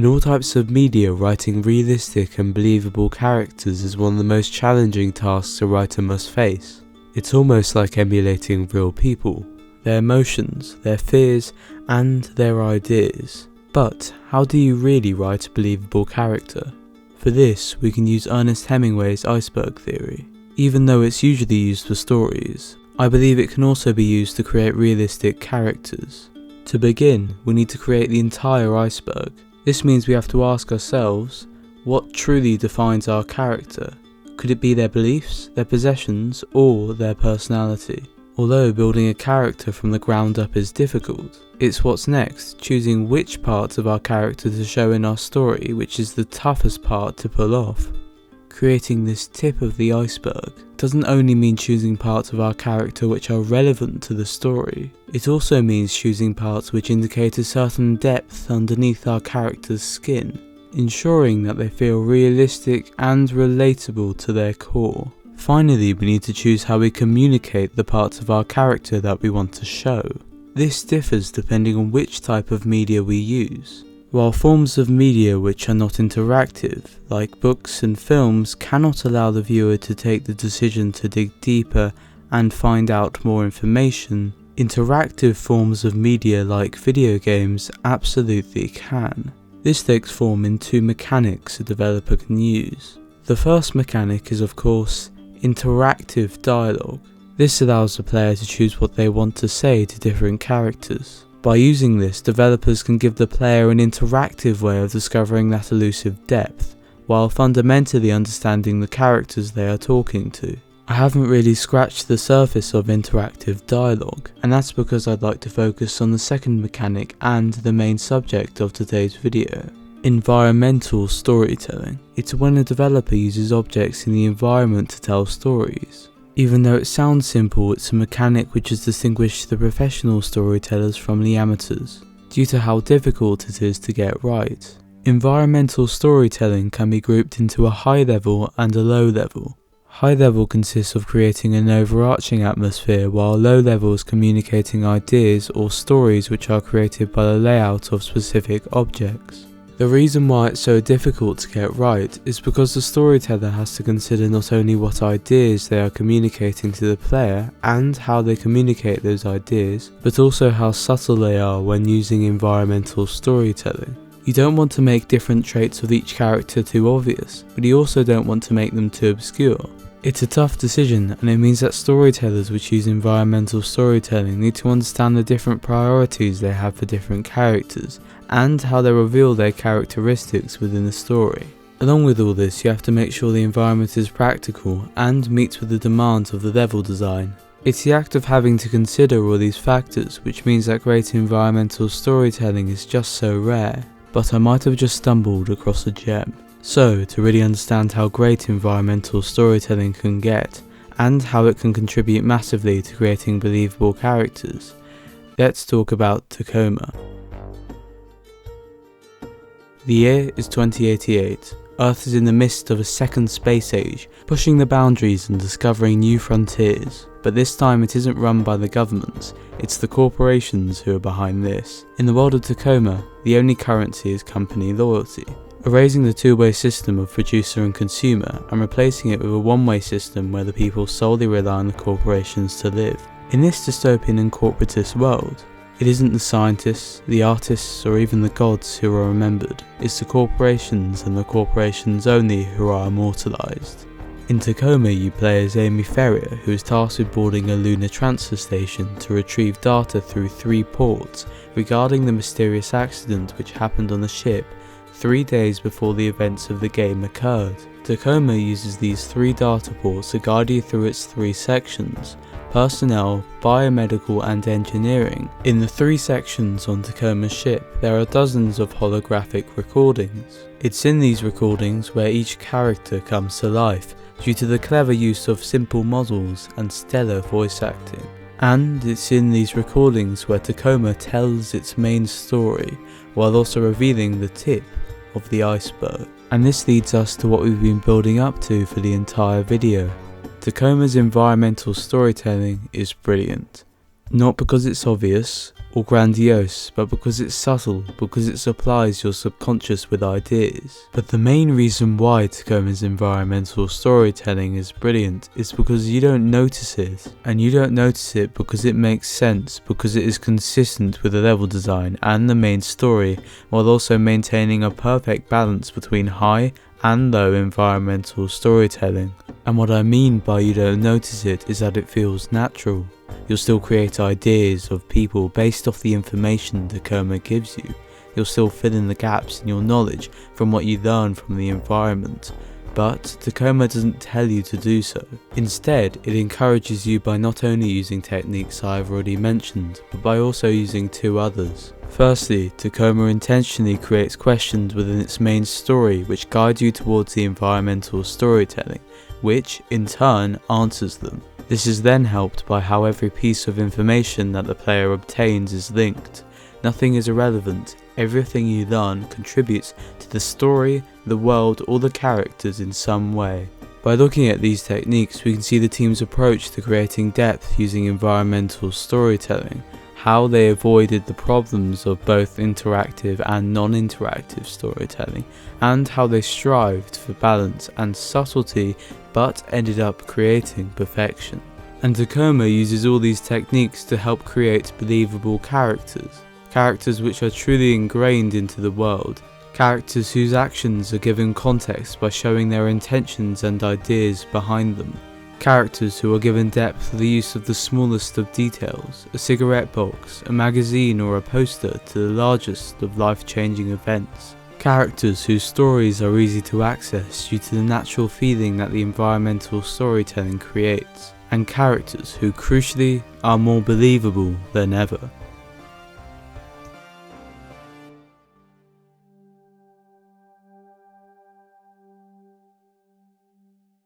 In all types of media, writing realistic and believable characters is one of the most challenging tasks a writer must face. It's almost like emulating real people, their emotions, their fears, and their ideas. But how do you really write a believable character? For this, we can use Ernest Hemingway's iceberg theory. Even though it's usually used for stories, I believe it can also be used to create realistic characters. To begin, we need to create the entire iceberg. This means we have to ask ourselves, what truly defines our character? Could it be their beliefs, their possessions, or their personality? Although building a character from the ground up is difficult, it's what's next, choosing which parts of our character to show in our story, which is the toughest part to pull off. Creating this tip of the iceberg doesn't only mean choosing parts of our character which are relevant to the story, it also means choosing parts which indicate a certain depth underneath our character's skin, ensuring that they feel realistic and relatable to their core. Finally, we need to choose how we communicate the parts of our character that we want to show. This differs depending on which type of media we use. While forms of media which are not interactive, like books and films, cannot allow the viewer to take the decision to dig deeper and find out more information, interactive forms of media like video games absolutely can. This takes form in two mechanics a developer can use. The first mechanic is, of course, interactive dialogue. This allows the player to choose what they want to say to different characters. By using this, developers can give the player an interactive way of discovering that elusive depth, while fundamentally understanding the characters they are talking to. I haven't really scratched the surface of interactive dialogue, and that's because I'd like to focus on the second mechanic and the main subject of today's video. Environmental storytelling. It's when a developer uses objects in the environment to tell stories. Even though it sounds simple, it's a mechanic which has distinguished the professional storytellers from the amateurs, due to how difficult it is to get right. Environmental storytelling can be grouped into a high level and a low level. High level consists of creating an overarching atmosphere, while low level is communicating ideas or stories which are created by the layout of specific objects. The reason why it's so difficult to get right is because the storyteller has to consider not only what ideas they are communicating to the player and how they communicate those ideas, but also how subtle they are when using environmental storytelling. You don't want to make different traits of each character too obvious, but you also don't want to make them too obscure. It's a tough decision, and it means that storytellers which use environmental storytelling need to understand the different priorities they have for different characters, and how they reveal their characteristics within the story. Along with all this, you have to make sure the environment is practical and meets with the demands of the level design. It's the act of having to consider all these factors which means that great environmental storytelling is just so rare, but I might have just stumbled across a gem. So, to really understand how great environmental storytelling can get, and how it can contribute massively to creating believable characters, let's talk about Tacoma. The year is 2088. Earth is in the midst of a second space age, pushing the boundaries and discovering new frontiers. But this time it isn't run by the government, it's the corporations who are behind this. In the world of Tacoma, the only currency is company loyalty. Erasing the two-way system of producer and consumer and replacing it with a one-way system where the people solely rely on the corporations to live. In this dystopian and corporatist world, it isn't the scientists, the artists, or even the gods who are remembered, it's the corporations and the corporations only who are immortalized. In Tacoma, you play as Amy Ferrier, who is tasked with boarding a lunar transfer station to retrieve data through 3 ports regarding the mysterious accident which happened on the ship 3 days before the events of the game occurred. Tacoma uses these 3 data ports to guide you through its 3 sections: personnel, biomedical and engineering. In the 3 sections on Tacoma's ship, there are dozens of holographic recordings. It's in these recordings where each character comes to life, due to the clever use of simple models and stellar voice acting. And it's in these recordings where Tacoma tells its main story, while also revealing the tip of the iceberg. And this leads us to what we've been building up to for the entire video. Tacoma's environmental storytelling is brilliant. Not because it's obvious, or grandiose, but because it's subtle, because it supplies your subconscious with ideas. But the main reason why Tacoma's environmental storytelling is brilliant is because you don't notice it. And you don't notice it because it makes sense, because it is consistent with the level design and the main story, while also maintaining a perfect balance between high and low environmental storytelling. And what I mean by you don't notice it is that it feels natural. You'll still create ideas of people based off the information Tacoma gives you. You'll still fill in the gaps in your knowledge from what you learn from the environment. But Tacoma doesn't tell you to do so. Instead, it encourages you by not only using techniques I've already mentioned, but by also using two others. Firstly, Tacoma intentionally creates questions within its main story which guide you towards the environmental storytelling, which, in turn, answers them. This is then helped by how every piece of information that the player obtains is linked. Nothing is irrelevant. Everything you learn contributes to the story, the world, or the characters in some way. By looking at these techniques, we can see the team's approach to creating depth using environmental storytelling, how they avoided the problems of both interactive and non-interactive storytelling, and how they strived for balance and subtlety but ended up creating perfection. And Tacoma uses all these techniques to help create believable characters which are truly ingrained into the world, characters whose actions are given context by showing their intentions and ideas behind them. Characters who are given depth through the use of the smallest of details, a cigarette box, a magazine or a poster, to the largest of life-changing events. Characters whose stories are easy to access due to the natural feeling that the environmental storytelling creates. And characters who, crucially, are more believable than ever.